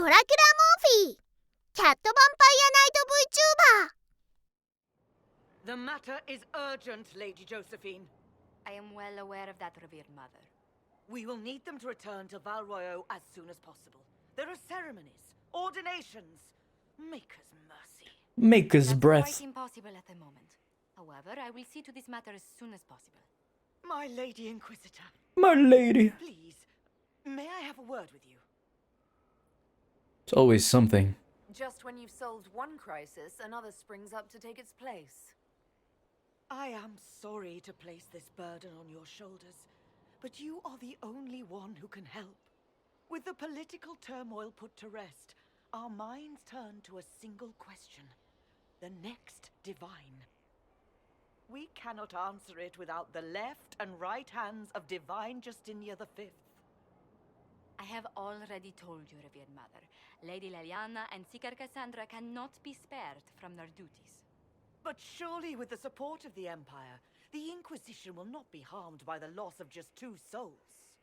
ドラキュラ・モーフィー、キャットヴァンパイアナイト VTuber。 The matter is urgent, Lady Josephine. I am well aware of that, revered mother. We will need them to return to Val Royeaux as soon as possible. There are ceremonies, ordinations. Maker's mercy. Maker's That's breath. quite impossible at the moment. However, I will see to this matter as soon as possible. My Lady Inquisitor. My lady. Please, may I have a word with you? It's always something. Just when you've solved one crisis, another springs up to take its place. I am sorry to place this burden on your shoulders, but you are the only one who can help. With the political turmoil put to rest, our minds turn to a single question. The next divine. We cannot answer it without the left and right hands of Divine Justinia V. I have already told you, revered mother. Lady Leliana and Seeker Cassandra cannot be spared from their duties. But surely with the support of the Empire, the Inquisition will not be harmed by the loss of just 2 souls.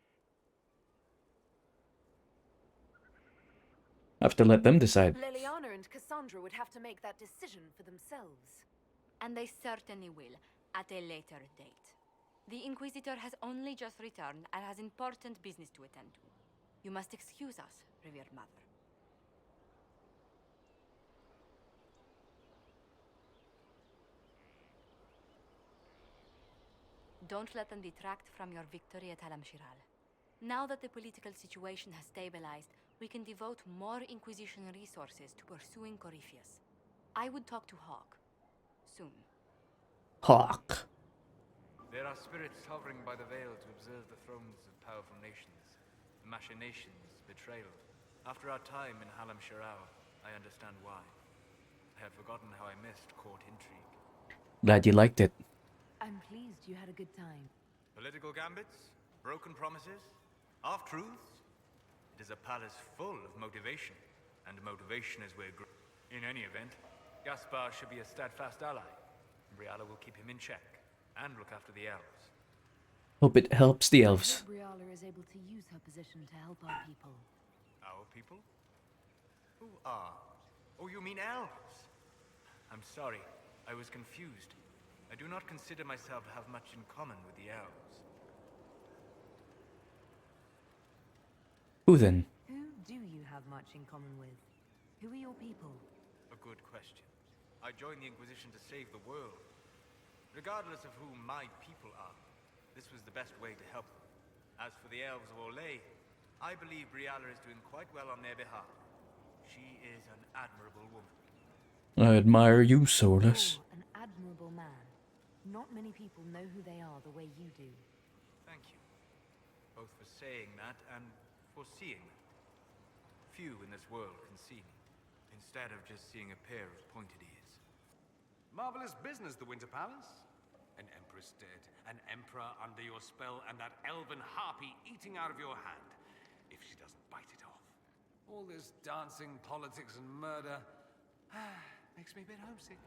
I have to let them decide. Leliana and Cassandra would have to make that decision for themselves. And they certainly will, at a later date. The Inquisitor has only just returned and has important business to attend to. You must excuse us, revered mother. Don't let them detract from your victory at Alam-Shiral. Now that the political situation has stabilized, we can devote more Inquisition resources to pursuing Corypheus. I would talk to Hawk. Soon. Hawk. There are spirits hovering by the veil to observe the thrones of powerful nations. Machinations, betrayal. After our time in Halam-Shiral, I understand why. I had forgotten how I missed court intrigue. Glad you liked it. I'm pleased you had a good time. Political gambits, broken promises, half-truths. It is a palace full of motivation, and motivation is where in any event, Gaspar should be a steadfast ally. Briala will keep him in check, and look after the elves. Hope it helps the elves. Briala is able to use her position to help our people. Our people? Who are? Oh, you mean elves? I'm sorry, I was confused. I do not consider myself to have much in common with the elves. Who then? Who do you have much in common with? Who are your people? A good question. I joined the Inquisition to save the world. Regardless of who my people are, this was the best way to help them. As for the elves of Orlais, I believe Briala is doing quite well on their behalf. She is an admirable woman. I admire you, Solus. You're an admirable man. Not many people know who they are the way you do. Thank you. Both for saying that and for seeing that. Few in this world can see me, instead of just seeing a pair of pointed ears. Marvelous business, the Winter Palace. An empress dead, an emperor under your spell, and that elven harpy eating out of your hand, if she doesn't bite it off. All this dancing, politics, and murder makes me a bit homesick.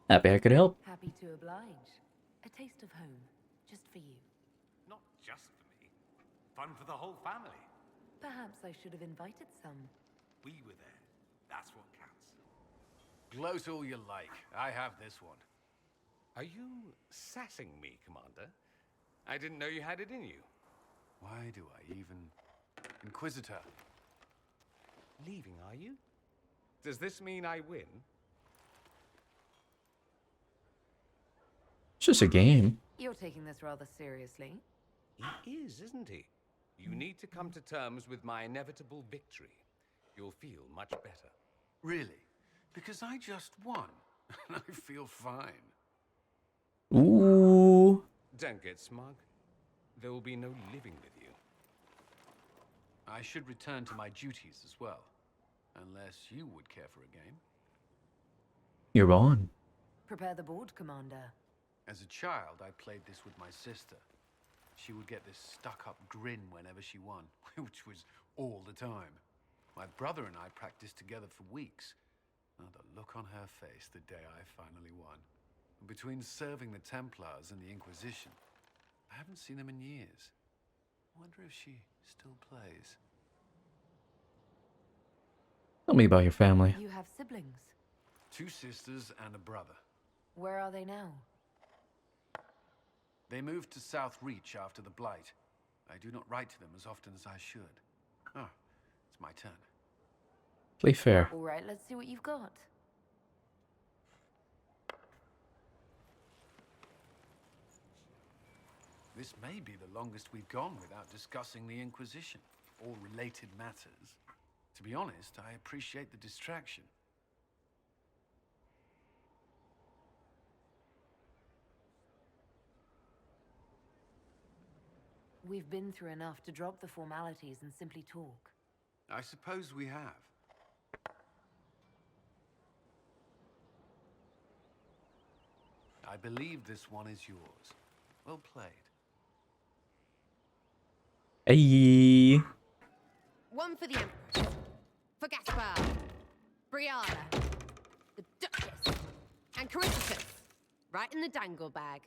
Happy I could help. Happy to oblige. A taste of home, just for you. Not just for me. Fun for the whole family. Perhaps I should have invited some. We were there. That's what counts. Gloat all you like. I have this one. Are you sassing me, Commander? I didn't know you had it in you. Why do I even... Inquisitor. Leaving, are you? Does this mean I win? It's just a game. You're taking this rather seriously. He is, isn't he? You need to come to terms with my inevitable victory. You'll feel much better. Really? Because I just won, and I feel fine. Ooh. Don't get smug. There will be no living with you. I should return to my duties as well. Unless you would care for a game. You're on. Prepare the board, Commander. As a child, I played this with my sister. She would get this stuck-up grin whenever she won, which was all the time. My brother and I practiced together for weeks. Oh, the look on her face the day I finally won. Between serving the Templars and the Inquisition, I haven't seen them in years. I wonder if she still plays. Tell me about your family. You have siblings. 2 sisters and a brother. Where are they now? They moved to South Reach after the Blight. I do not write to them as often as I should. Ah, it's my turn. Play fair. All right, let's see what you've got. This may be the longest we've gone without discussing the Inquisition, or related matters. To be honest, I appreciate the distraction. We've been through enough to drop the formalities and simply talk. I suppose we have. I believe this one is yours. Well played. Hey. One for the Empress. For Gaspar. Brianna. The Duchess. And Corypheus. Right in the dangle bag.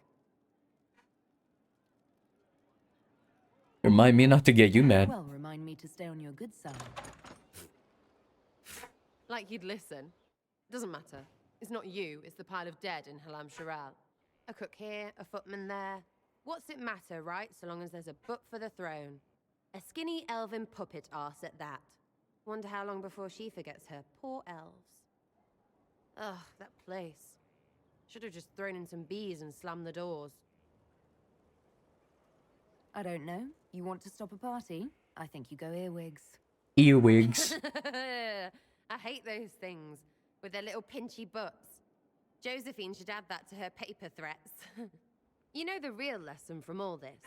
Remind me not to get you mad. Well, remind me to stay on your good side. Like you'd listen. Doesn't matter. It's not you, it's the pile of dead in Halam Shiral. A cook here, a footman there. What's it matter, right? So long as there's a butt for the throne. A skinny elven puppet arse at that. Wonder how long before she forgets her poor elves. Ugh, that place. Should have just thrown in some bees and slammed the doors. I don't know. You want to stop a party? I think you go earwigs. Earwigs. I hate those things, with their little pinchy butts. Josephine should add that to her paper threats. You know the real lesson from all this?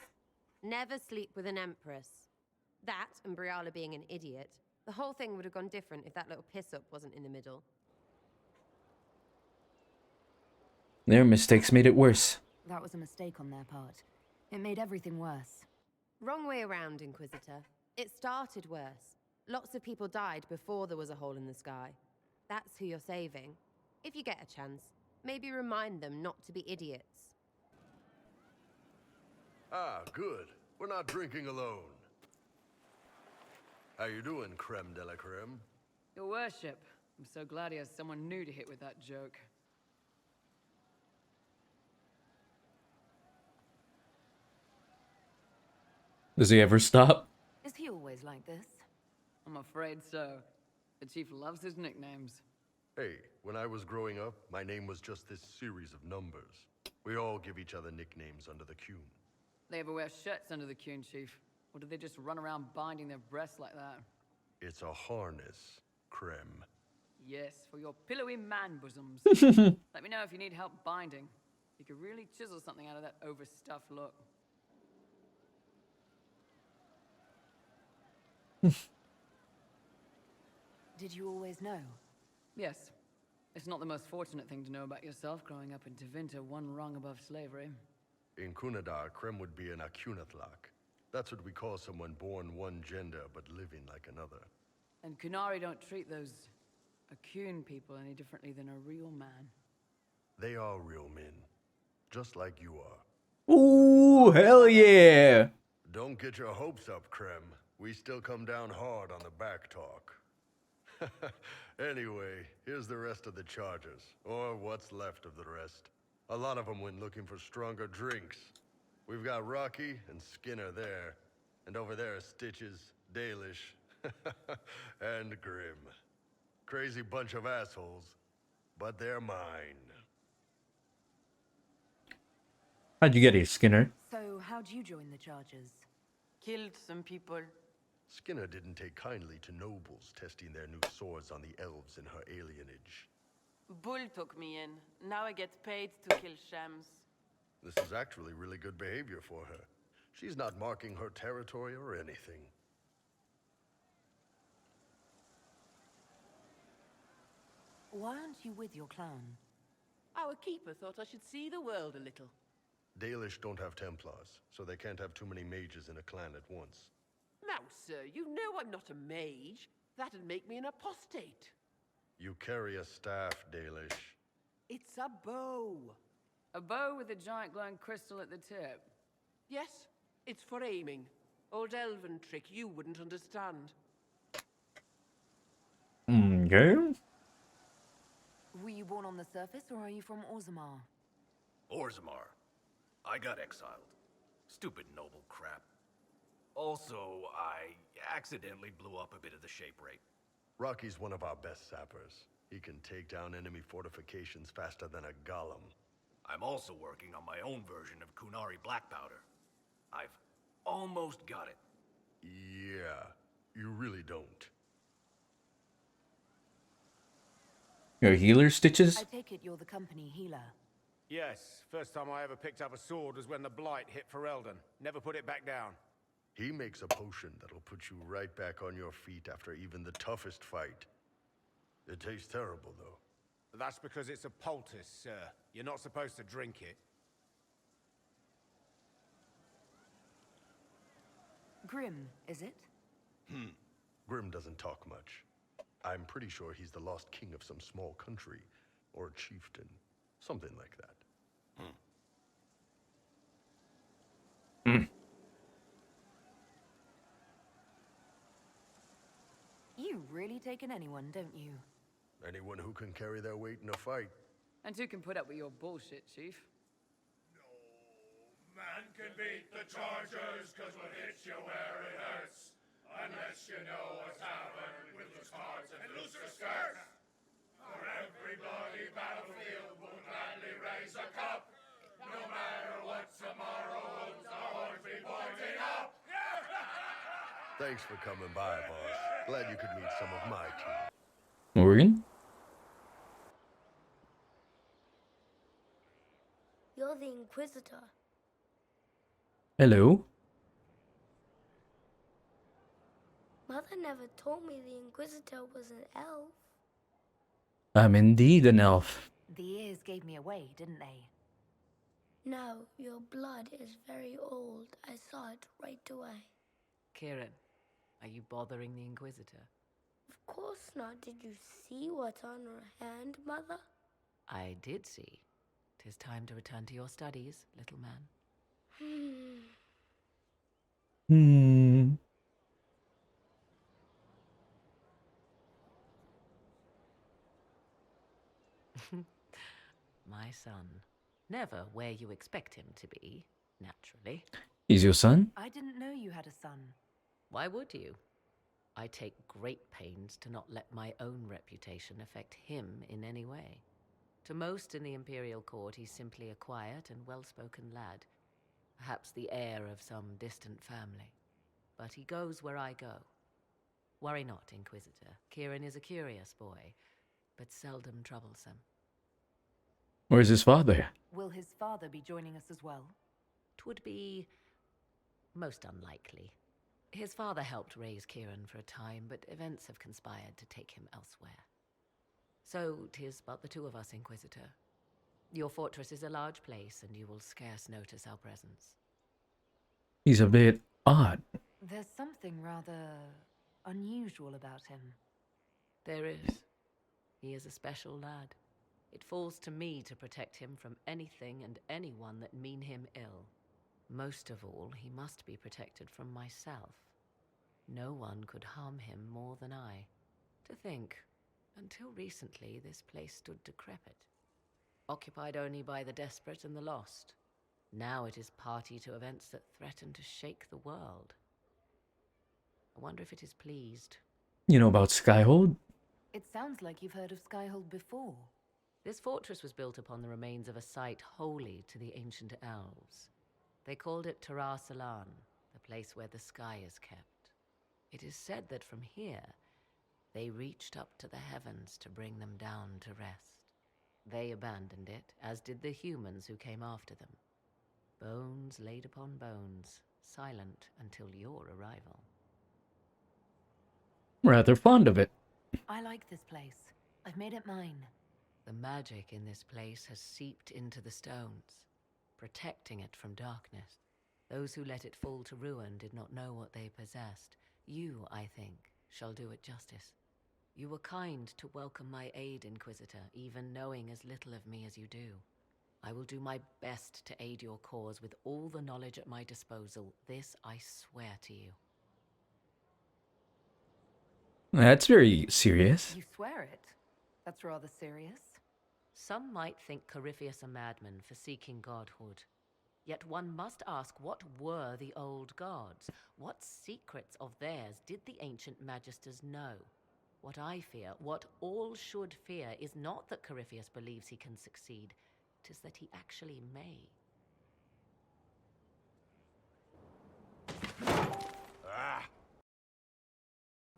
Never sleep with an empress. That, and Briala being an idiot, the whole thing would have gone different if that little piss-up wasn't in the middle. Their mistakes made it worse. That was a mistake on their part. It made everything worse. Wrong way around, Inquisitor. It started worse. Lots of people died before there was a hole in the sky. That's who you're saving. If you get a chance, maybe remind them not to be idiots. Ah, good. We're not drinking alone. How you doing, creme de la creme? Your worship, I'm so glad he has someone new to hit with that joke. Does he ever stop? Is he always like this? I'm afraid so. The chief loves his nicknames. Hey, when I was growing up, my name was just this series of numbers. We all give each other nicknames under the QUN. They ever wear shirts under the QUN, chief? Or do they just run around binding their breasts like that? It's a harness, creme. Yes, for your pillowy man bosoms. Let me know if you need help binding. You could really chisel something out of that overstuffed look. Did you always know? Yes. It's not the most fortunate thing to know about yourself growing up in Tevinter, one rung above slavery. In Kunadar, creme would be an Akunatlak. That's what we call someone born one gender but living like another. And Kunari don't treat those Akun people any differently than a real man. They are real men, just like you are. Ooh, hell yeah. Don't get your hopes up, creme. We still come down hard on the back talk. Anyway, here's the rest of the charges, or what's left of the rest. A lot of them went looking for stronger drinks. We've got Rocky and Skinner there, and over there are Stitches, Dalish, and Grim. Crazy bunch of assholes, but they're mine. How'd you get here, Skinner? So, how'd you join the charges? Killed some people. Skinner didn't take kindly to nobles testing their new swords on the elves in her alienage. Bull took me in. Now I get paid to kill shams. This is actually really good behavior for her. She's not marking her territory or anything. Why aren't you with your clan? Our keeper thought I should see the world a little. Dalish don't have Templars, so they can't have too many mages in a clan at once. Now, sir, you know I'm not a mage. That'd make me an apostate. You carry a staff, Dalish. It's a bow. A bow with a giant glowing crystal at the tip. Yes, it's for aiming. Old elven trick you wouldn't understand. Okay. Were you born on the surface, or are you from Orzammar? Orzammar. I got exiled. Stupid noble crap. Also, I accidentally blew up a bit of the shape rate. Rocky's one of our best sappers. He can take down enemy fortifications faster than a golem. I'm also working on my own version of Kunari black powder. I've almost got it. Yeah, you really don't. Your healer stitches? I take it you're the company healer. Yes, first time I ever picked up a sword was when the Blight hit Ferelden. Never put it back down. He makes a potion that'll put you right back on your feet after even the toughest fight. It tastes terrible, though. That's because it's a poultice, sir. You're not supposed to drink it. Grim, is it? Grim doesn't talk much. I'm pretty sure he's the lost king of some small country, or a chieftain. Something like that. You really take in anyone, don't you? Anyone who can carry their weight in a fight. And who can put up with your bullshit, Chief? Man can beat the Chargers, cause what hits you where it hurts. Unless you know what's happened with loose cards and looser skirts. For every bloody battlefield will gladly raise a cup. No matter what tomorrow holds, our horns be pointing up. Thanks for coming by, boss. Glad you could meet some of my team. Morgan? You're the Inquisitor. Hello? Mother never told me the Inquisitor was an elf. I'm indeed an elf. The ears gave me away, didn't they? No, your blood is very old. I saw it right away. Kieran, are you bothering the Inquisitor? Of course not. Did you see what's on her hand, Mother? I did see. 'Tis time to return to your studies, little man. My son. Never where you expect him to be, naturally. He's your son? I didn't know you had a son. Why would you? I take great pains to not let my own reputation affect him in any way. To most in the Imperial Court, he's simply a quiet and well-spoken lad. Perhaps the heir of some distant family. But he goes where I go. Worry not, Inquisitor. Kieran is a curious boy, but seldom troublesome. Where's his father? Will his father be joining us as well? 'Twould be most unlikely. His father helped raise Kieran for a time, but events have conspired to take him elsewhere. So 'tis but the two of us, Inquisitor. Your fortress is a large place, and you will scarce notice our presence. He's a bit odd. There's something rather unusual about him. There is. He is a special lad. It falls to me to protect him from anything and anyone that mean him ill. Most of all, he must be protected from myself. No one could harm him more than I. To think, until recently this place stood decrepit, occupied only by the desperate and the lost. Now it is party to events that threaten to shake the world. I wonder if it is pleased. You know about Skyhold? It sounds like you've heard of Skyhold before. This fortress was built upon the remains of a site holy to the ancient elves. They called it Tarar Salan, the place where the sky is kept. It is said that from here, they reached up to the heavens to bring them down to rest. They abandoned it, as did the humans who came after them. Bones laid upon bones, silent until your arrival. Rather fond of it. I like this place. I've made it mine. The magic in this place has seeped into the stones, protecting it from darkness. Those who let it fall to ruin did not know what they possessed. You, I think, shall do it justice. You were kind to welcome my aid, Inquisitor, even knowing as little of me as you do. I will do my best to aid your cause with all the knowledge at my disposal. This I swear to you. That's very serious. You swear it? That's rather serious. Some might think Corypheus a madman for seeking godhood. Yet one must ask, what were the old gods? What secrets of theirs did the ancient magisters know? What I fear, what all should fear, is not that Corypheus believes he can succeed. 'Tis that he actually may. Ah!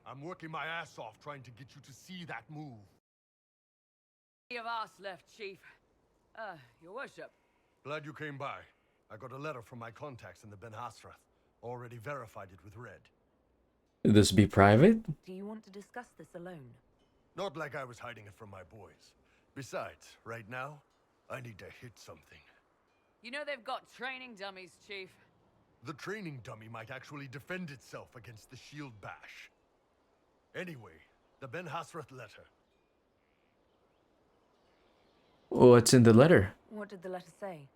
I'm working my ass off trying to get you to see that move. Of us left, Chief. Your worship. Glad you came by. I got a letter from my contacts in the Ben Hasrath. Already verified it with Red. Would this be private? Do you want to discuss this alone? Not like I was hiding it from my boys. Besides, right now, I need to hit something. You know they've got training dummies, Chief. The training dummy might actually defend itself against the shield bash. Anyway, the Ben Hasrath letter. What's in the letter? What did the letter say?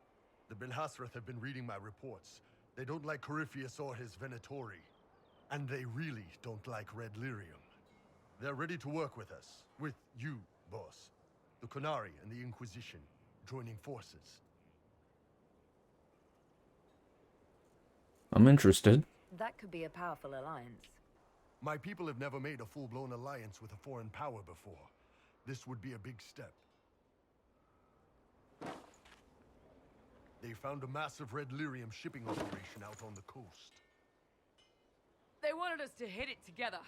The Ben Hasrath have been reading my reports. They don't like Corypheus or his Venatori. And they really don't like Red Lyrium. They're ready to work with us. With you, boss. The Qunari and the Inquisition, joining forces. I'm interested. That could be a powerful alliance. My people have never made a full-blown alliance with a foreign power before. This would be a big step. They found a massive Red Lyrium shipping operation out on the coast. They wanted us to hit it together.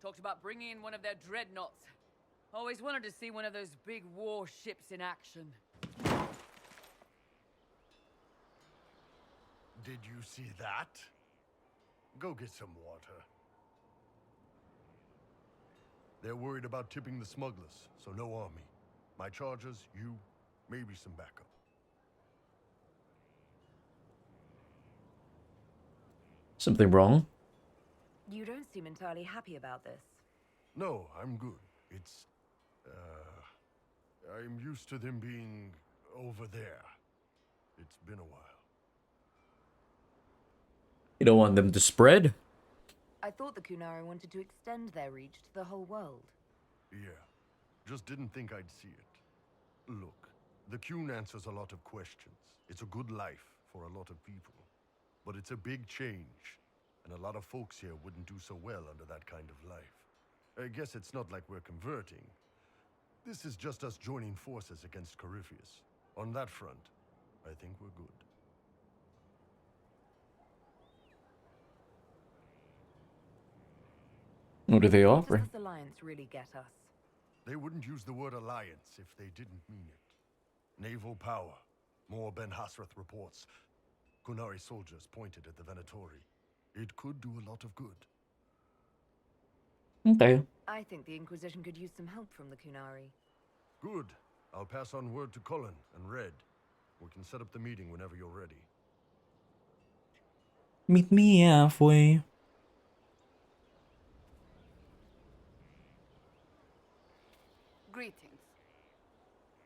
Talked about bringing in one of their dreadnoughts. Always wanted to see one of those big war ships in action. Did you see that? Go get some water. They're worried about tipping the smugglers, so no army. My charges, you, maybe some backup. Something wrong? You don't seem entirely happy about this. No, I'm good. It's, I'm used to them being over there. It's been a while. You don't want them to spread? I thought the Qunari wanted to extend their reach to the whole world. Yeah, just didn't think I'd see it. Look, the QUN answers a lot of questions. It's a good life for a lot of people. But it's a big change, and a lot of folks here wouldn't do so well under that kind of life. I guess it's not like we're converting. This is just us joining forces against Corypheus. On that front, I think we're good. What do they offer? Does this alliance really get us? They wouldn't use the word alliance if they didn't mean it. Naval power. More Ben Hasrath reports. Qunari soldiers pointed at the Venatori. It could do a lot of good. Okay. I think the Inquisition could use some help from the Qunari. Good. I'll pass on word to Cullen and Red. We can set up the meeting whenever you're ready. Meet me halfway. Greetings.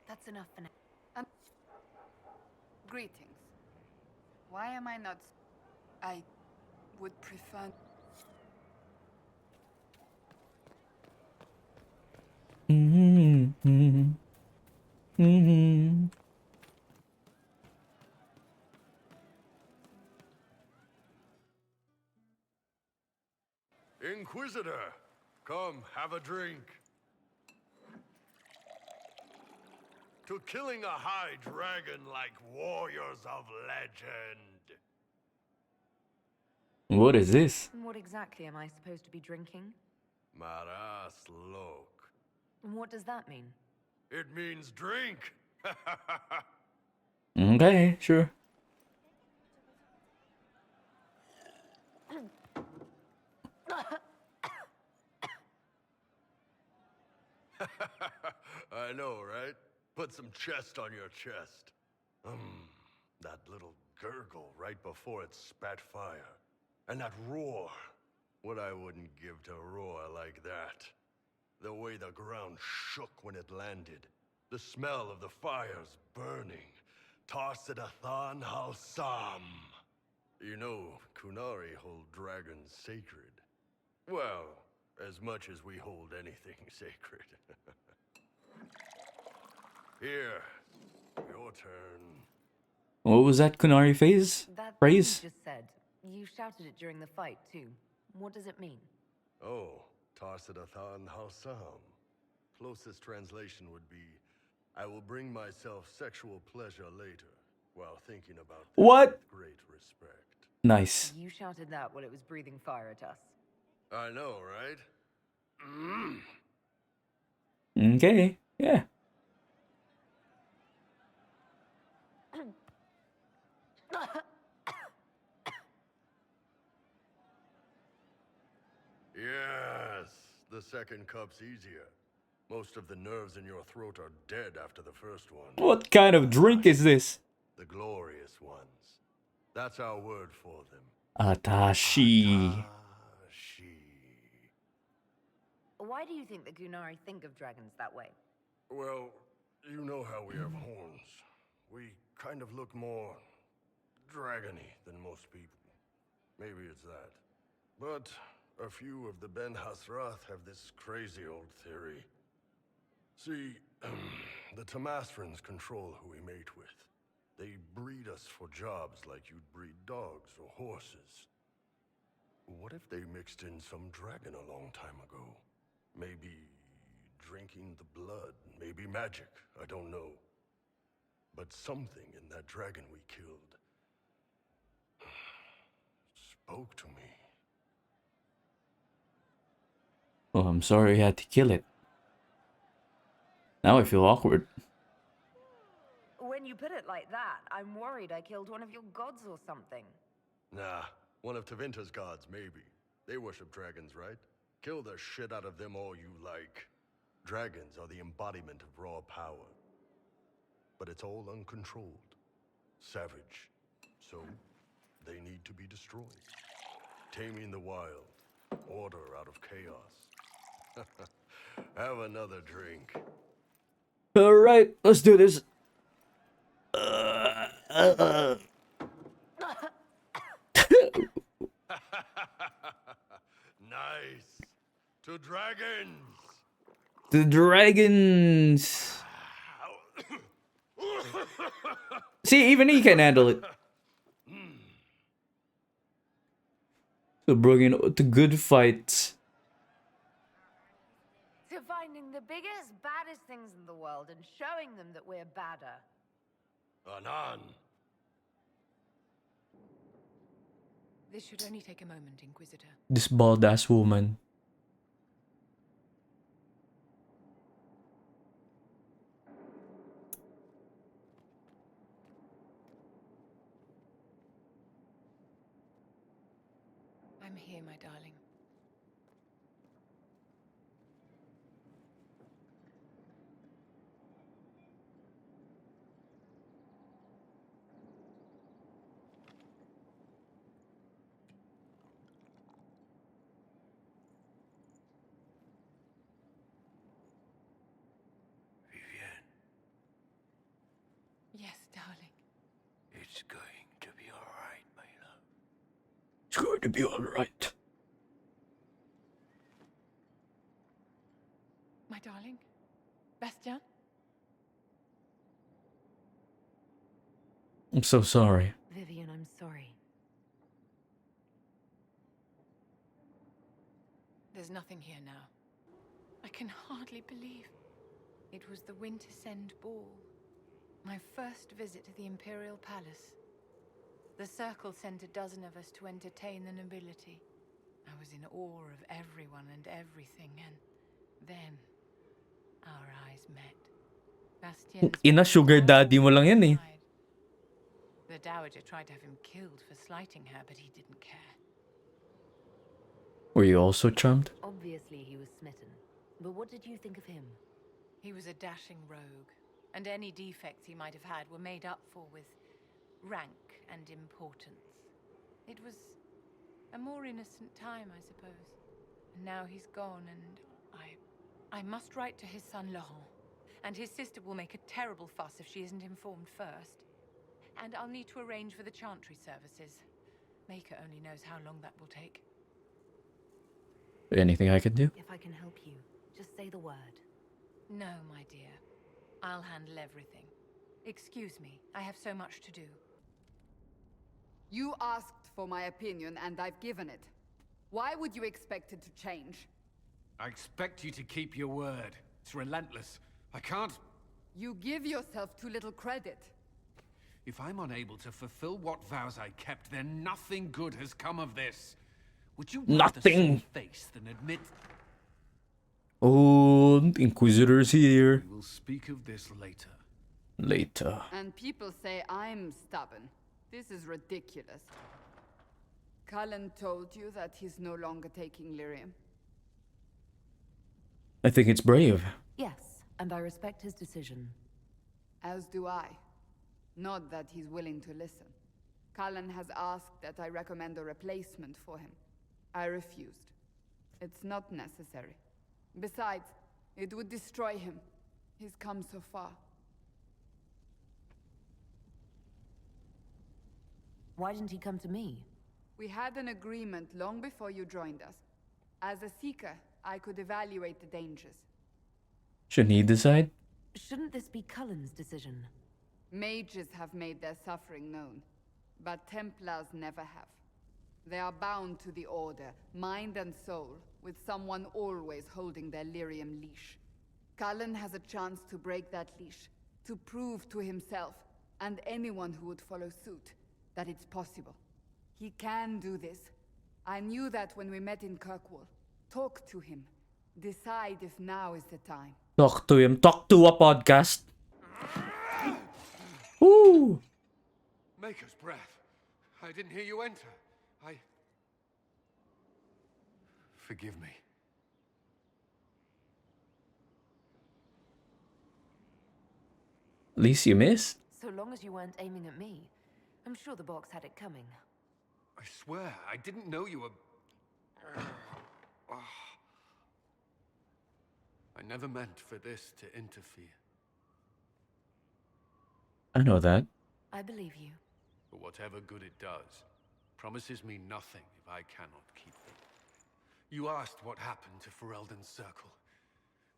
That's enough for now. Greetings. Why am I not... I would prefer... Inquisitor, come have a drink. To killing a high dragon like warriors of legend. What is this? What exactly am I supposed to be drinking? Maras lok. What does that mean? It means drink. Okay, sure. I know, right? Put some chest on your chest. That little gurgle right before it spat fire. And that roar. What I wouldn't give to roar like that. The way the ground shook when it landed. The smell of the fires burning. Tarsidathan Halsam. You know, Qunari hold dragons sacred. Well, As much as we hold anything sacred. Here, your turn. What was that Kunari phase? That Phrase? thing you just said, you shouted it during the fight, too. What does it mean? Oh, Tarsadathan Halsam. Closest translation would be, I will bring myself sexual pleasure later, while thinking about this What? with great respect. Nice. You shouted that while it was breathing fire at us. I know, right? Okay, yeah. Yes, the second cup's easier. Most of the nerves in your throat are dead after the first one. What kind of drink is this? The glorious ones. That's our word for them. Atashi. Why do you think the Gunari think of dragons that way? Well, you know how we have horns. We kind of look more dragony than most people. Maybe it's that. But a few of the Ben Hasrath have this crazy old theory. See, the Tamasrans control who we mate with. They breed us for jobs like you'd breed dogs or horses. What if they mixed in some dragon a long time ago? Maybe drinking the blood, maybe magic, I don't know. But something in that dragon we killed spoke to me. Oh, I'm sorry you had to kill it. Now I feel awkward. When you put it like that, I'm worried I killed one of your gods or something. Nah, one of Tevinter's gods, maybe. They worship dragons, right? Kill the shit out of them all you like. Dragons are the embodiment of raw power. But it's all uncontrolled. Savage. So, they need to be destroyed. Taming the wild. Order out of chaos. Have another drink. Alright, let's do this. Nice. To dragons. The dragons. See, even he can handle it. So bringing to good fights. To finding the biggest, baddest things in the world and showing them that we're badder. Anan. This should only take a moment, Inquisitor. This bald ass woman. I'm here, my darling. Vivienne, Yes, darling. it's going to be alright, my love. It's going to be alright. My darling? Bastien? I'm so sorry. Vivienne, I'm sorry. There's nothing here now. I can hardly believe. It was the Wintersend Ball. My first visit to the Imperial Palace. The Circle sent a dozen of us to entertain the nobility. I was in awe of everyone and everything, and then our eyes met. Bastien's Ina, sugar daddy mo lang yan eh. The Dowager tried to have him killed for slighting her, but he didn't care. Were you also charmed? Obviously he was smitten. But what did you think of him? He was a dashing rogue, and any defects he might have had were made up for with rank and importance. It was a more innocent time, I suppose. And now he's gone, and I must write to his son Laurent. And his sister will make a terrible fuss if she isn't informed first. And I'll need to arrange for the chantry services. Maker only knows how long that will take. Anything I can do? If I can help you, just say the word. No, my dear. I'll handle everything. Excuse me, I have so much to do. You asked for my opinion, and I've given it. Why would you expect it to change? I expect you to keep your word. It's relentless. I can't... You give yourself too little credit. If I'm unable to fulfill what vows I kept, then nothing good has come of this. Would you rather Nothing. save face than admit... Oh, Inquisitor's here. We will speak of this later. Later. And people say I'm stubborn. This is ridiculous. Cullen told you that he's no longer taking lyrium? I think it's brave. Yes, and I respect his decision. As do I. Not that he's willing to listen. Cullen has asked that I recommend a replacement for him. I refused. It's not necessary. Besides, it would destroy him. He's come so far. Why didn't he come to me? We had an agreement long before you joined us. As a seeker, I could evaluate the dangers. Shouldn't he decide? Shouldn't this be Cullen's decision? Mages have made their suffering known, but Templars never have. They are bound to the Order, mind and soul, with someone always holding their lyrium leash. Cullen has a chance to break that leash, to prove to himself, and anyone who would follow suit, that it's possible. He can do this. I knew that when we met in Kirkwall. Talk to him. Decide if now is the time. Talk to him. Talk to a podcast. Woo! Maker's breath. I didn't hear you enter. Forgive me. At least you missed. So long as you weren't aiming at me, I'm sure the box had it coming. I swear, I didn't know you were... I never meant for this to interfere. I know that. I believe you. But whatever good it does, promises me nothing if I cannot keep it. You asked what happened to Ferelden's Circle.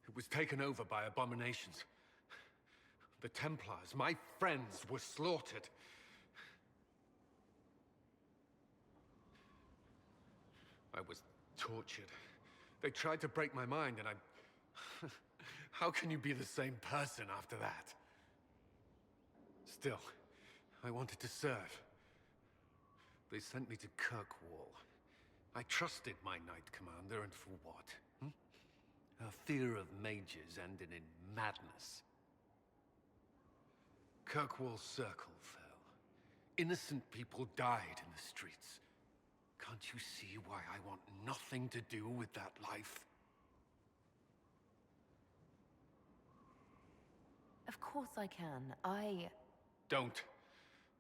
It was taken over by abominations. The Templars, my friends, were slaughtered. I was tortured. They tried to break my mind, and I... How can you be the same person after that? Still, I wanted to serve. They sent me to Kirkwall. I trusted my Knight Commander, and for what? Her fear of mages ended in madness. Kirkwall's Circle fell. Innocent people died in the streets. Can't you see why I want nothing to do with that life? Of course I can. Don't.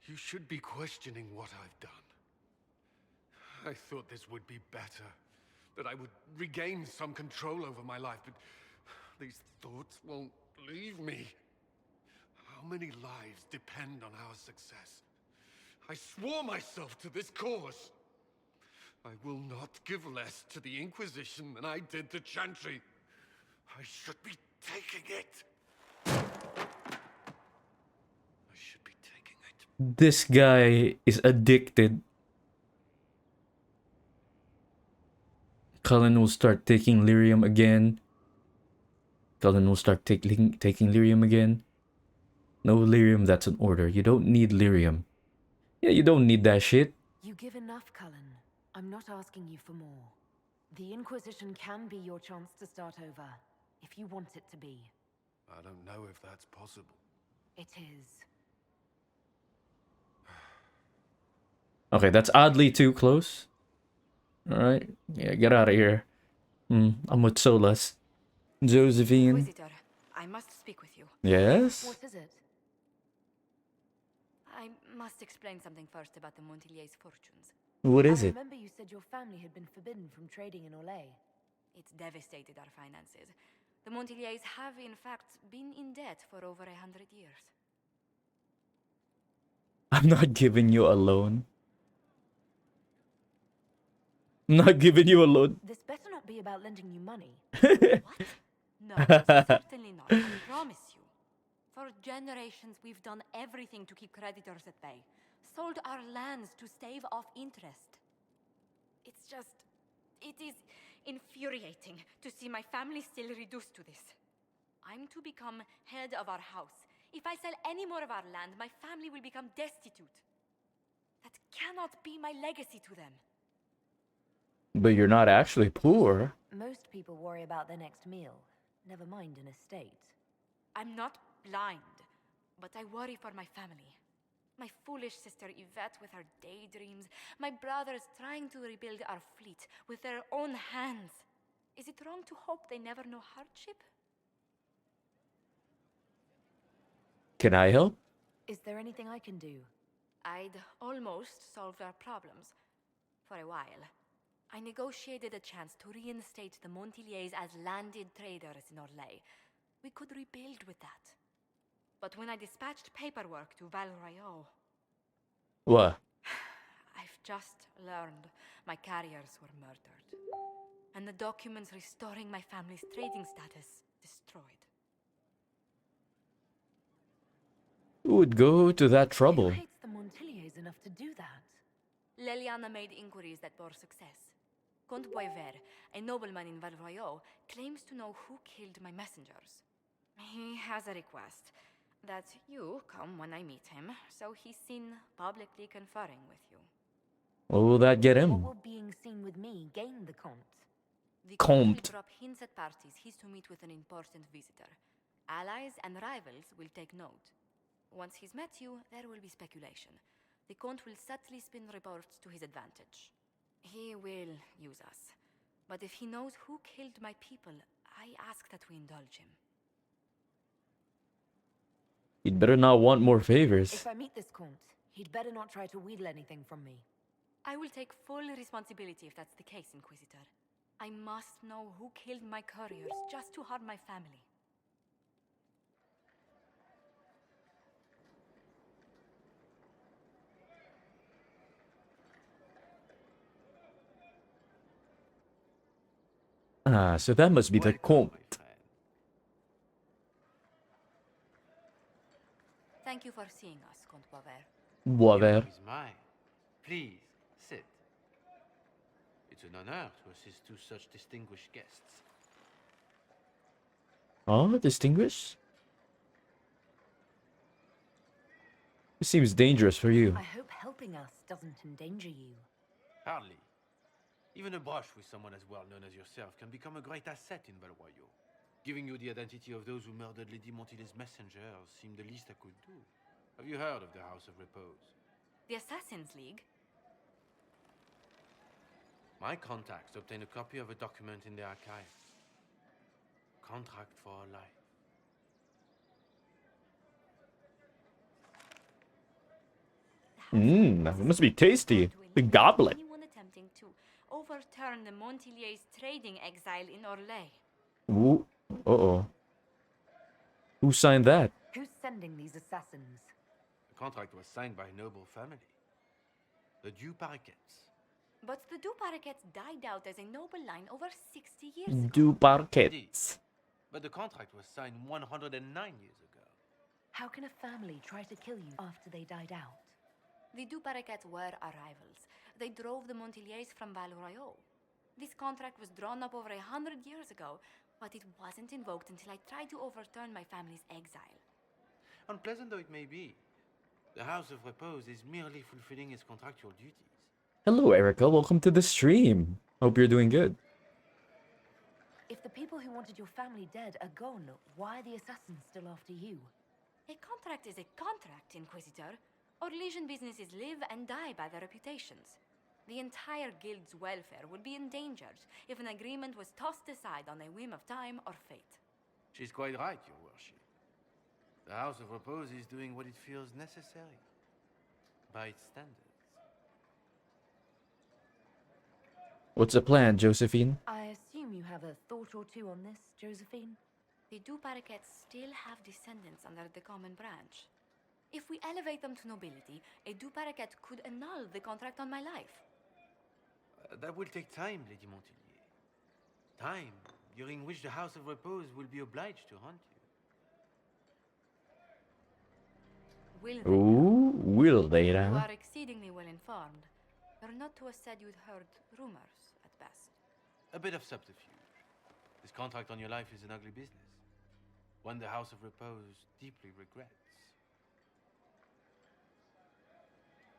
You should be questioning what I've done. I thought this would be better. That I would regain some control over my life, but these thoughts won't leave me. How many lives depend on our success? I swore myself to this cause. I will not give less to the Inquisition than I did to Chantry. I should be taking it. This guy is addicted. Cullen will start taking lyrium again. Cullen will start taking lyrium again. No lyrium, that's an order. You don't need lyrium. Yeah, you don't need that shit. You give enough, Cullen. I'm not asking you for more. The Inquisition can be your chance to start over, if you want it to be. I don't know if that's possible. It is. Okay, that's oddly too close. Alright, yeah, get out of here. I'm with Solas. Josephine. Inquisitor, I must speak with you. Yes? What is it? I must explain something first about the Montillier's fortunes. What is I it? remember you said your family had been forbidden from trading in Orlais. It's devastated our finances. The Montillier's have, in fact, been in debt for over 100 years. I'm not giving you a loan. I'm not giving you a loan. This better not be be about lending you money. What? No, certainly not. I promise you. For generations, we've done everything to keep creditors at bay. Sold our lands to stave off interest. It's just... It is infuriating to see my family still reduced to this. I'm to become head of our house. If I sell any more of our land, my family will become destitute. That cannot be my legacy to them. But you're not actually poor. Most people worry about their next meal, never mind an estate. I'm not blind, but I worry for my family. My foolish sister Yvette with her daydreams. My brothers trying to rebuild our fleet with their own hands. Is it wrong to hope they never know hardship? Can I help? Is there anything I can do? I'd almost solved our problems. For a while. I negotiated a chance to reinstate the Montiliers as landed traders in Orlais. We could rebuild with that. But when I dispatched paperwork to Val Royeaux... What? I've just learned my carriers were murdered. And the documents restoring my family's trading status destroyed. Who would go to that trouble? Who hates the Montiliers enough to do that? Leliana made inquiries that bore success. Comte Boisvert, a nobleman in Val Royeaux, claims to know who killed my messengers. He has a request that you come when I meet him, so he's seen publicly conferring with you. What will that get him? What will being seen with me gain the Comte? The Comte. will drop hints at parties he's to meet with an important visitor. Allies and rivals will take note. Once he's met you, there will be speculation. The Comte will subtly spin reports to his advantage. He will use us. But if he knows who killed my people, I ask that we indulge him. He'd better not want more favors. If I meet this Comte, he'd better not try to wheedle anything from me. I will take full responsibility if that's the case, Inquisitor. I must know who killed my couriers just to harm my family. Ah, so that must be the Comte. Thank you for seeing us, Comte Boisvert. Boisvert. Is mine. Please, sit. It's an honor to assist two such distinguished guests. Oh, distinguished? It seems dangerous for you. I hope helping us doesn't endanger you. Hardly. Even a brush with someone as well known as yourself can become a great asset in Val Royeaux. Giving you the identity of those who murdered Lady Montily's messengers seemed the least I could do. Have you heard of the House of Repose? The Assassin's League? My contacts obtained a copy of a document in the archives. Contract for a life. That must be tasty. The goblet. Anyone attempting to overturn the Montiliers' trading exile in Orlais. Ooh. Uh-oh. Who signed that? Who's sending these assassins? The contract was signed by a noble family. The Du Paraquets. But the Du Paraquets died out as a noble line over 60 years ago. Du Paraquets. But the contract was signed 109 years ago. How can a family try to kill you after they died out? The Du Paraquets were our rivals. They drove the Montiliers from Val Royeaux. This contract was drawn up over 100 years ago, but it wasn't invoked until I tried to overturn my family's exile. Unpleasant though it may be, the House of Repose is merely fulfilling its contractual duties. Hello, Erica. Welcome to the stream. Hope you're doing good. If the people who wanted your family dead are gone, why are the assassins still after you? A contract is a contract, Inquisitor. Orlesian businesses live and die by their reputations. The entire guild's welfare would be endangered if an agreement was tossed aside on a whim of time or fate. She's quite right, Your Worship. The House of Repose is doing what it feels necessary, by its standards. What's the plan, Josephine? I assume you have a thought or two on this, Josephine? The Du Paraquets still have descendants under the common branch. If we elevate them to nobility, a Du Paraquet could annul the contract on my life. That will take time, Lady Montilier. time during which the House of Repose will be obliged to hunt you. Will they? Ooh, will they You now? are exceedingly well informed. You're not to have said you'd heard rumors, at best. A bit of subterfuge. This contract on your life is an ugly business. One the House of Repose deeply regrets.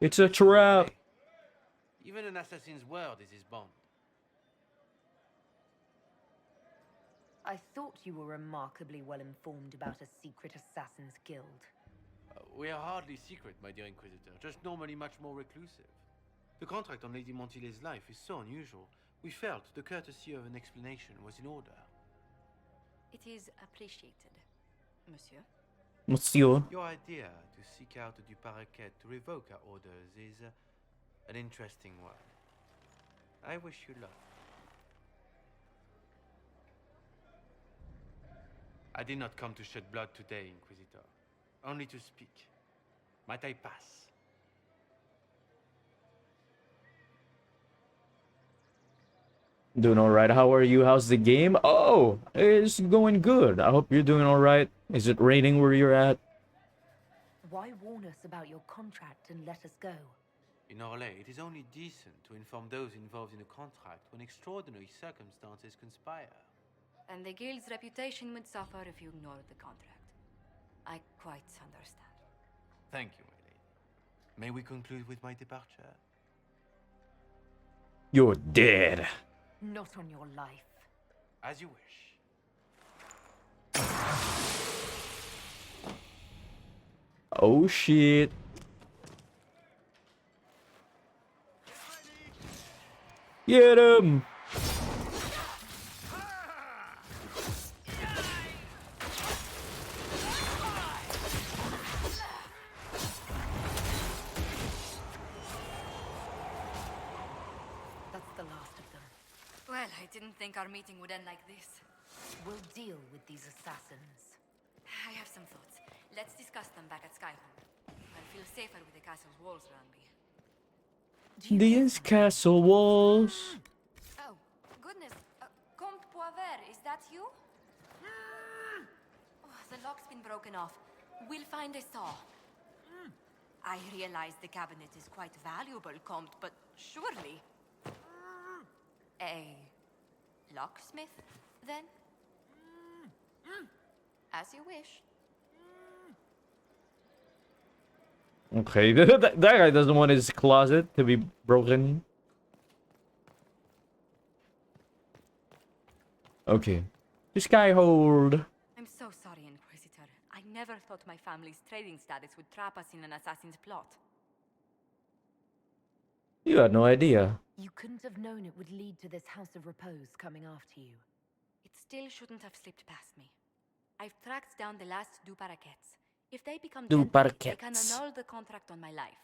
It's a trap. Even an assassin's word is his bond. I thought you were remarkably well informed about a secret assassin's guild. We are hardly secret, my dear Inquisitor, just normally much more reclusive. The contract on Lady Montile's life is so unusual, we felt the courtesy of an explanation was in order. It is appreciated, monsieur. Monsieur. Your idea to seek out the Duparakette to revoke our orders is an interesting one. I wish you luck. I did not come to shed blood today, Inquisitor. Only to speak. Might I pass? Doing alright. How are you? How's the game? Oh, it's going good. I hope you're doing alright. Is it raining where you're at? Why warn us about your contract and let us go? In Orlais, it is only decent to inform those involved in a contract when extraordinary circumstances conspire. And the guild's reputation would suffer if you ignored the contract. I quite understand. Thank you, my lady. May we conclude with my departure? You're dead. Not on your life. As you wish. Oh shit. Get him. That's the last of them. Well, I didn't think our meeting would end like this. We'll deal with these assassins. I have some thoughts. Let's discuss them back at Skyhome. I'll feel safer with the castle's walls around me. These castle walls. Oh, goodness. Comte Poivert, is that you? Oh, the lock's been broken off. We'll find a saw. I realize the cabinet is quite valuable, Comte, but surely... A locksmith, then? As you wish. Okay, that guy doesn't want his closet to be broken. Okay. This guy hold. I'm so sorry, Inquisitor. I never thought my family's trading status would trap us in an assassin's plot. You had no idea. You couldn't have known it would lead to this House of Repose coming after you. It still shouldn't have slipped past me. I've tracked down the last Duparakets. If they become gentlemen, they can annul the contract on my life.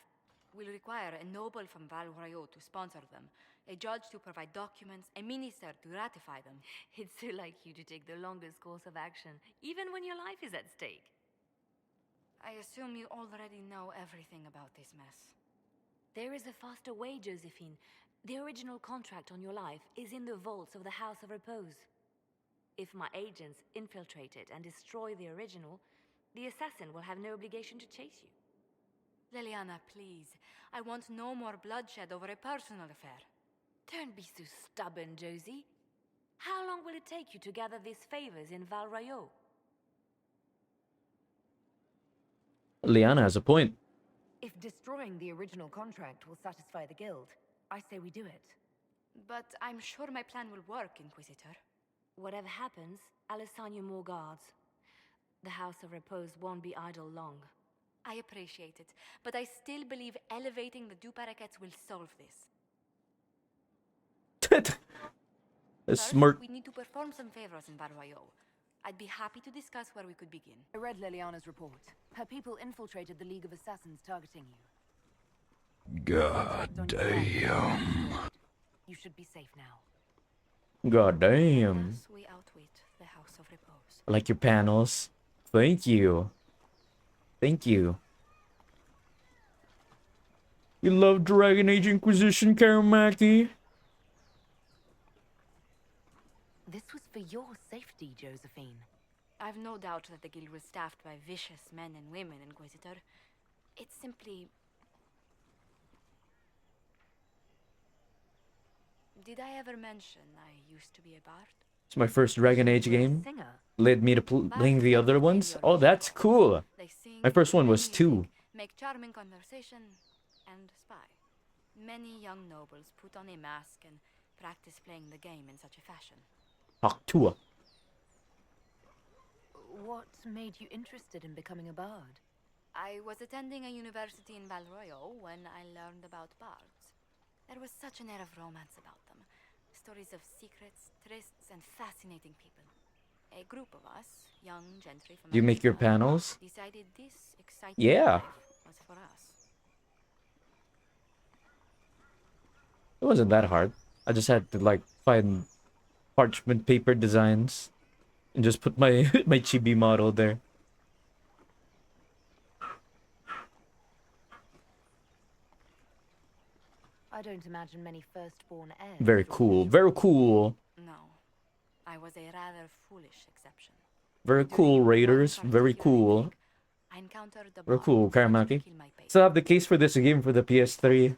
We'll require a noble from Val Royaux to sponsor them, a judge to provide documents, a minister to ratify them. It's so like you to take the longest course of action, even when your life is at stake. I assume you already know everything about this mess. There is a faster way, Josephine. The original contract on your life is in the vaults of the House of Repose. If my agents infiltrate it and destroy the original, the assassin will have no obligation to chase you. Leliana, please. I want no more bloodshed over a personal affair. Don't be so stubborn, Josie. How long will it take you to gather these favors in Val Royaux? Liana has a point. If destroying the original contract will satisfy the guild, I say we do it. But I'm sure my plan will work, Inquisitor. Whatever happens, I'll assign you more guards. The House of Repose won't be idle long. I appreciate it, but I still believe elevating the Duparakets will solve this. First, Smart. we need to perform some favors in Val Royaux. I'd be happy to discuss where we could begin. I read Leliana's report. Her people infiltrated the League of Assassins targeting you. God damn. You should be safe now. God damn. Thus we outwit the House of Repose. I like your panels. Thank you. Thank you. You love Dragon Age Inquisition, Karamaki? This was for your safety, Josephine. I've no doubt that the guild was staffed by vicious men and women, Inquisitor. It's simply... Did I ever mention I used to be a bard? It's my first Dragon Age game. Led me to playing the other ones. Oh, that's cool. My first one was 2. Make charming conversation and spy. Many young nobles put on a mask and practice playing the game in such a fashion. Octua. What made you interested in becoming a bard? I was attending a university in Valroyo when I learned about bards. There was such an air of romance about them. Stories of secrets, trysts, and fascinating people. A group of us, young gentry from... Do you make your panels? Decided this exciting Yeah. life was for us. It wasn't that hard. I just had to like find parchment paper designs and just put my my chibi model there. I don't imagine many firstborn heirs. Very cool. Very cool. No, I was a rather foolish exception. Very cool, Raiders. Very cool. I encountered the Very bard cool, who tried to Karamaki. kill my patron. Still have the case for this game for the PS3.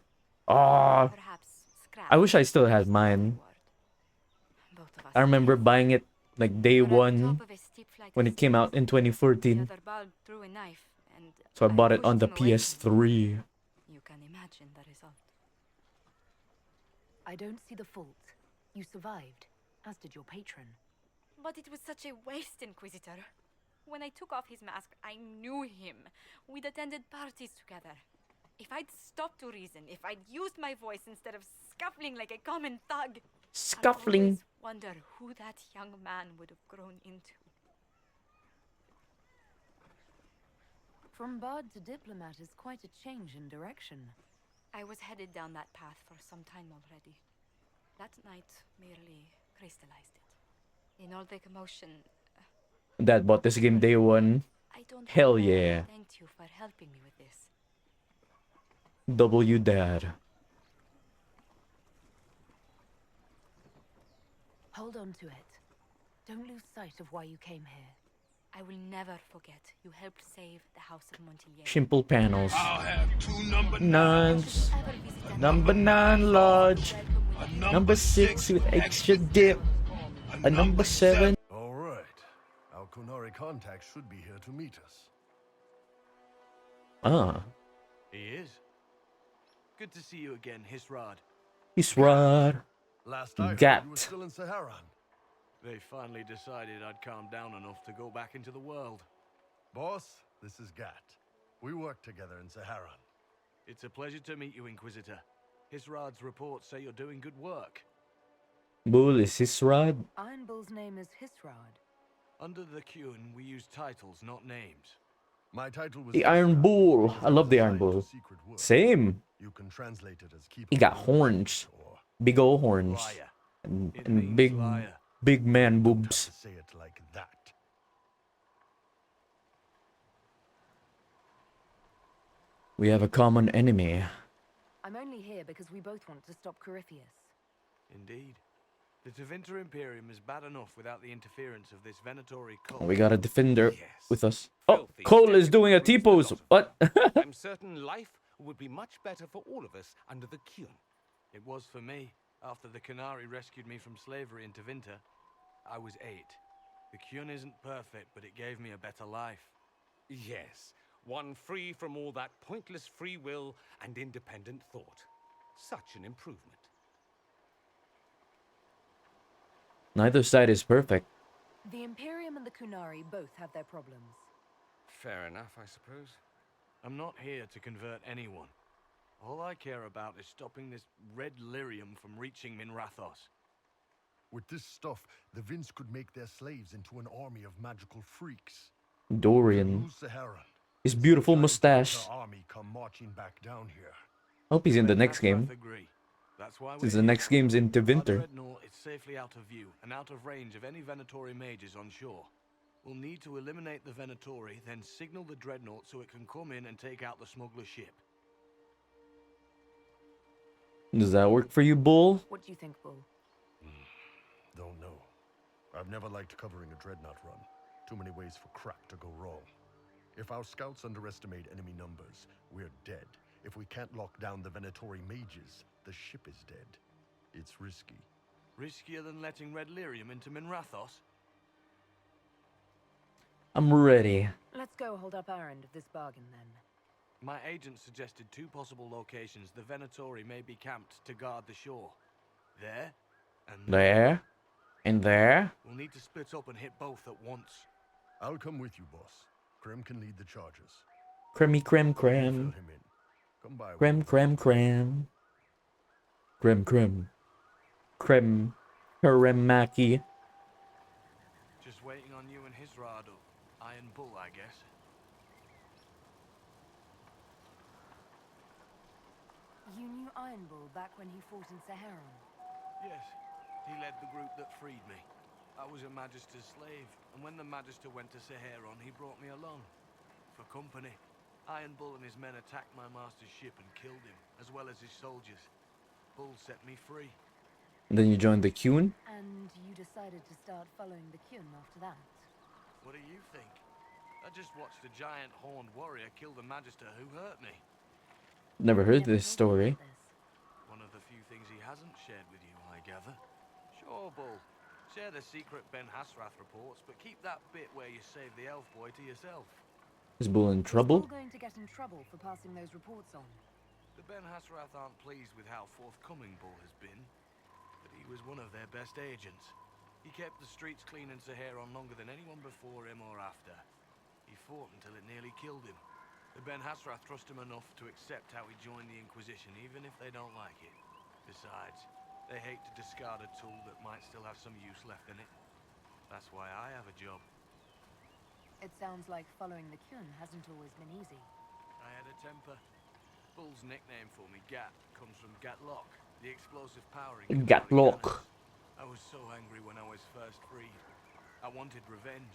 Ah, I wish I still had mine. I remember buying it like day one when it came out in 2014. The other bard threw a knife, and So I bought it pushed on the him away from me. PS3. You can imagine the result. I don't see the fault. You survived, as did your patron. But it was such a waste, Inquisitor. When I took off his mask, I knew him. We'd attended parties together. If I'd stopped to reason, if I'd used my voice instead of scuffling like a common thug, Scuffling. I'd always wonder who that young man would have grown into. From bard to diplomat is quite a change in direction. I was headed down that path for some time already. That night merely crystallized it. In all the commotion, Dad bought this game day one. I don't Hell know why I yeah. thanked you for helping me with this. W Dad. Hold on to it. Don't lose sight of why you came here. I will never forget you helped save the House of Montilyet. Simple panels. I'll have 2 number Nines. Number 9 large. Number 6 with extra dip. A number 7. All right. Our Kunari contact should be here to meet us. Ah. He is. Good to see you again, Hisrad. Hisrad. Last I heard, Gat. you were still in Saharan. They finally decided I'd calmed down enough to go back into the world. Boss, this is Gat. We work together in Saharan. It's a pleasure to meet you, Inquisitor. Hisrad's reports say you're doing good work. Bull is Hisrad. Iron Bull's name is Hisrad. Under the QUN, we use titles, not names. My title was The Iron Bull. I love the Iron Bull. Same. You can translate it as keep. He got horns. Big old horns. Liar. And big man boobs. Say it like that. We have a common enemy. I'm only here because we both want to stop Corypheus. Indeed. The Tevinter Imperium is bad enough without the interference of this Venatori cult. We got a defender with us. Oh, Cole is doing a T-pose. What? I'm certain life would be much better for all of us under the QUN. It was for me. After the Canary rescued me from slavery in Tevinter, I was 8. The QUN isn't perfect, but it gave me a better life. Yes, one free from all that pointless free will and independent thought. Such an improvement. Neither side is perfect. The Imperium and the Kunari both have their problems. Fair enough, I suppose. I'm not here to convert anyone. All I care about is stopping this red lyrium from reaching Minrathos. With this stuff, the Vince could make their slaves into an army of magical freaks. Dorian. Lose Saharan. His beautiful mustache. Our army come marching back down here. Hope he's in the next game. That's why Since the next game's in Our Tevinter. dreadnought is safely out of view and out of range of any Venatori mages on shore. We'll need to eliminate the Venatori, then signal the dreadnought so it can come in and take out the smuggler ship. Does that work for you, Bull? What do you think, Bull? Don't know. I've never liked covering a dreadnought run. Too many ways for crap to go wrong. If our scouts underestimate enemy numbers, we're dead. If we can't lock down the Venatori mages, the ship is dead. It's risky. Riskier than letting Red Lyrium into Minrathos? I'm ready. Let's go hold up our end of this bargain, then. My agent suggested 2 possible locations the Venatori may be camped to guard the shore. There, and There. And there. We'll need to split up and hit both at once. I'll come with you, boss. Krem can lead the charges. Cremmy crem crem. Come by. Crem crem crem. Crem crem. Crem. Kremaki. Just waiting on you and his Rado. Iron Bull, I guess. You knew Iron Bull back when he fought in Saharan? Yes. He led the group that freed me. I was a Magister's slave, and when the Magister went to Saharan, he brought me along. For company. Iron Bull and his men attacked my master's ship and killed him, as well as his soldiers. Bull set me free. And then you joined the QUN? And you decided to start following the QUN after that? What do you think? I just watched a giant horned warrior kill the Magister who hurt me. Never heard this story. One of the few things he hasn't shared with you, I gather. Sure, Bull. Share the secret Ben Hasrath reports, but keep that bit where you save the elf boy to yourself. Is Bull in trouble? Is Bull going to get in trouble for passing those reports on? The Ben Hasrath aren't pleased with how forthcoming Bull has been, but he was one of their best agents. He kept the streets clean in Saharan longer than anyone before him or after. He fought until it nearly killed him. The Ben Hasrath trust him enough to accept how he joined the Inquisition, even if they don't like it. Besides, they hate to discard a tool that might still have some use left in it. That's why I have a job. It sounds like following the QUN hasn't always been easy. I had a temper. Bull's nickname for me, Gat, comes from Gatlock, the explosive powering. Gatlock. I was so angry when I was first freed. I wanted revenge.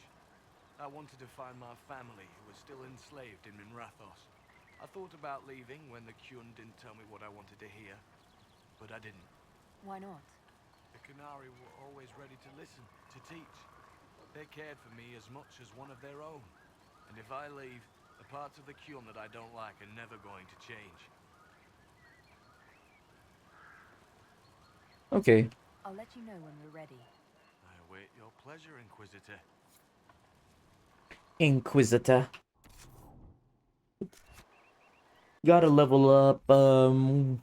I wanted to find my family, who was still enslaved in Minrathos. I thought about leaving when the QUN didn't tell me what I wanted to hear, but I didn't. Why not? The Qunari were always ready to listen, to teach. They cared for me as much as one of their own. And if I leave, the parts of the QUN that I don't like are never going to change. Okay. I'll let you know when we're ready. I await your pleasure, Inquisitor. Inquisitor. Gotta level up, Cole.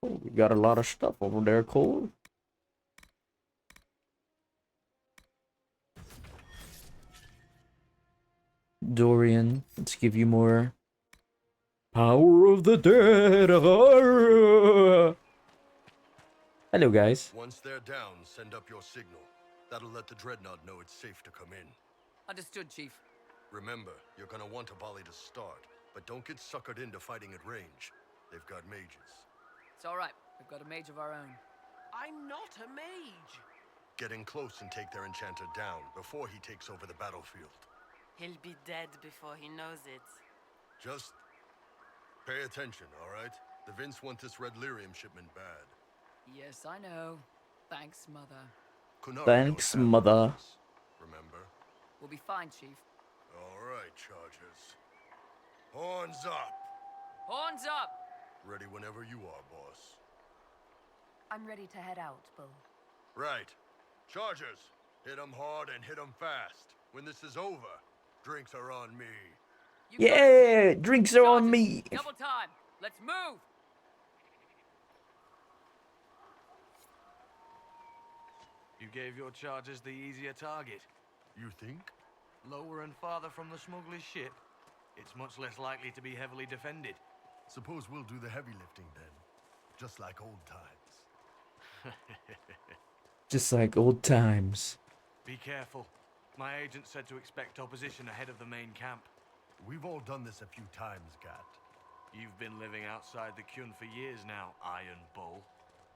Oh, we got a lot of stuff over there, Cole. Dorian, let's give you more power of the dead. Hello, guys. Once they're down, send up your signal. That'll let the Dreadnought know it's safe to come in. Understood, Chief. Remember, you're gonna want a volley to start, but don't get suckered into fighting at range. They've got mages. It's all right. We've got a mage of our own. I'm not a mage. Get in close and take their enchanter down before he takes over the battlefield. He'll be dead before he knows it. Just pay attention, all right? The Vince want this Red Lyrium shipment bad. Yes, I know. Thanks, Mother. Qunari Thanks, don't have Mother. weapons, remember? We'll be fine, Chief. All right, Chargers. Horns up! Horns up! Ready whenever you are, boss. I'm ready to head out, Bull. Right. Chargers, hit 'em hard and hit 'em fast. When this is over, drinks are on me. Yeah, drinks are on me. Double time. Let's move. You gave your chargers the easier target. You think? Lower and farther from the smuggler's ship, it's much less likely to be heavily defended. Suppose we'll do the heavy lifting then. Just like old times. Just like old times. Be careful. My agent said to expect opposition ahead of the main camp. We've all done this a few times, Gat. You've been living outside the QUN for years now, Iron Bull.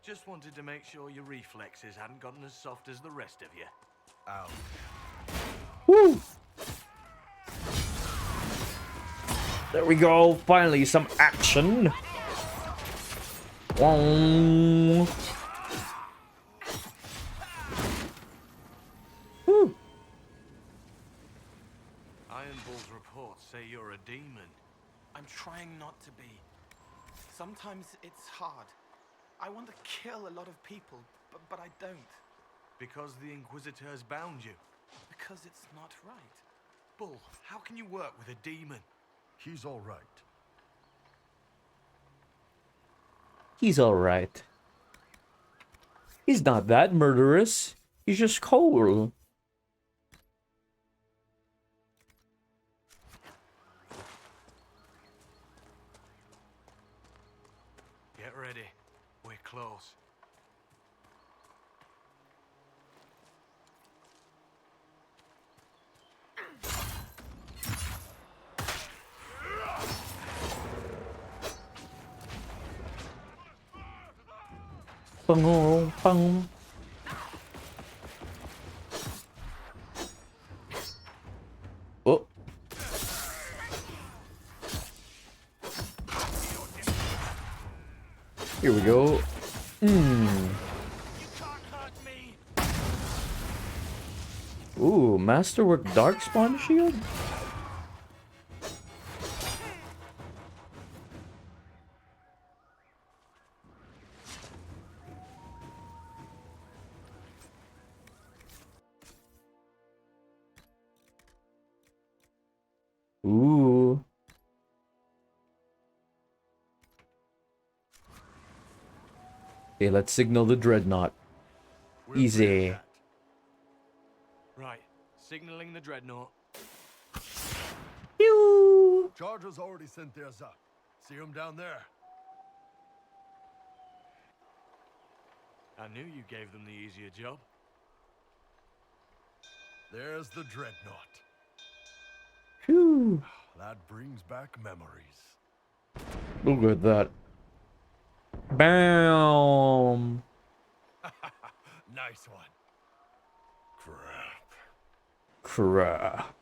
Just wanted to make sure your reflexes hadn't gotten as soft as the rest of you. Ow. Woo! There we go. Finally, some action. Bull's reports say you're a demon. I'm trying not to be. Sometimes it's hard. I want to kill a lot of people, but I don't. Because the Inquisitors bound you. Because it's not right. Bull, how can you work with a demon? He's all right. He's alright. He's not that murderous. He's just cold. Get ready. We're close. Bang, bang. Oh. Here we go. Ooh, Masterwork Darkspawn Shield? Ooh. Okay, let's signal the dreadnought. Easy. Right, signaling the dreadnought. Pew! Chargers already sent theirs up. See them down there? I knew you gave them the easier job. There's the dreadnought. Phew. That brings back memories. Look at that. Bam! Nice one. Crap.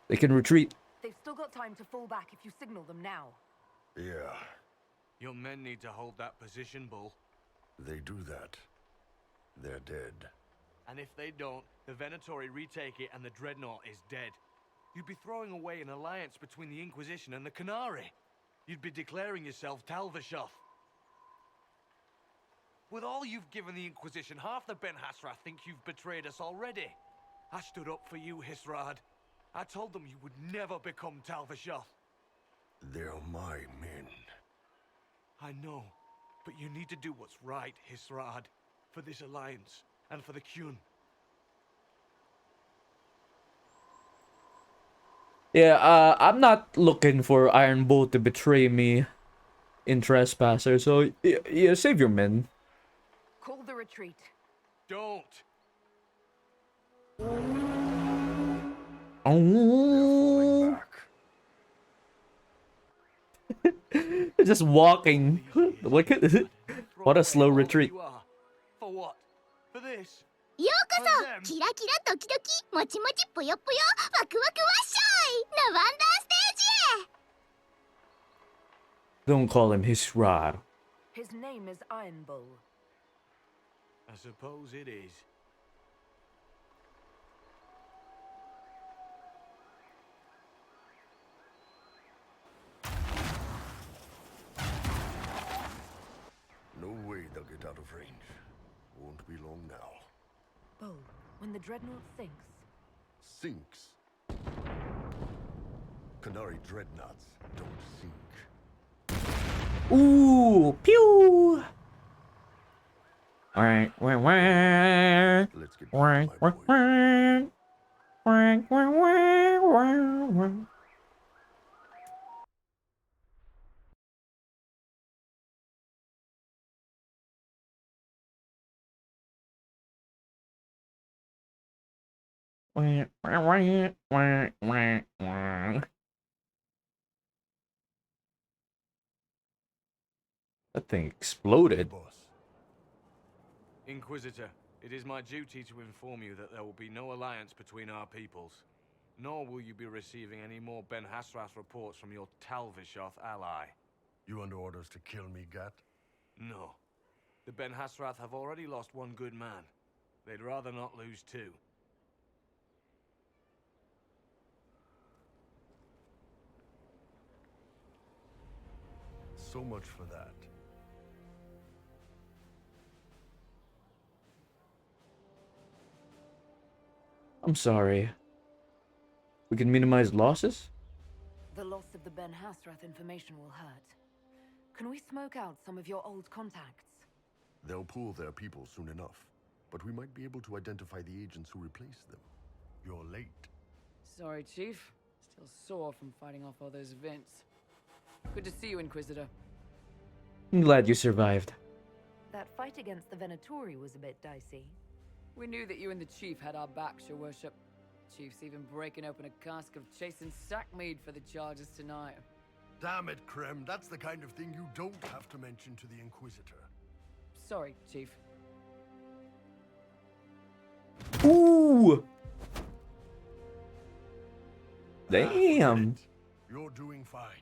They can retreat. They've still got time to fall back if you signal them now. Yeah. Your men need to hold that position, Bull. They do that. They're dead. And if they don't, the Venatori retake it and the dreadnought is dead. You'd be throwing away an alliance between the Inquisition and the Canary. You'd be declaring yourself Talvishoth. With all you've given the Inquisition, half the Ben Hasra think you've betrayed us already. I stood up for you, Hisrad. I told them you would never become Talvishoth. They're my men. I know, but you need to do what's right, Hisrad. For this alliance, and for the QUN. Yeah, I'm not looking for Iron Bull to betray me in Trespasser, so yeah, save your men. Call the retreat. Don't. Oh. They're just walking. Look at it. What a slow retreat. For what? For this? ようこそキラキラドキドキもちもちぽよぽよワクワクワッショイのワンダーステージへ Don't call him Hisrad. His name is Iron Bull. I suppose it is. No way they'll get out of range. Won't be long now. Bull, when the dreadnought sinks. Sinks. Canary dreadnoughts don't sink. Ooh, pew! Let's get That thing exploded. Inquisitor, it is my duty to inform you that there will be no alliance between our peoples. Nor will you be receiving any more Ben Hasrath reports from your Talvishoth ally. You under orders to kill me, Gat? No. The Ben Hasrath have already lost one good man. They'd rather not lose two. So much for that. I'm sorry. We can minimize losses? The loss of the Ben Hasrath information will hurt. Can we smoke out some of your old contacts? They'll pool their people soon enough, but we might be able to identify the agents who replaced them. You're late. Sorry, Chief. Still sore from fighting off all those events. Good to see you, Inquisitor. I'm glad you survived. That fight against the Venatori was a bit dicey. We knew that you and the Chief had our backs, Your Worship. Chief's even breaking open a cask of chasing sack mead for the charges tonight. Damn it, Krem. That's the kind of thing you don't have to mention to the Inquisitor. Sorry, Chief. Ooh! Damn. You're doing fine.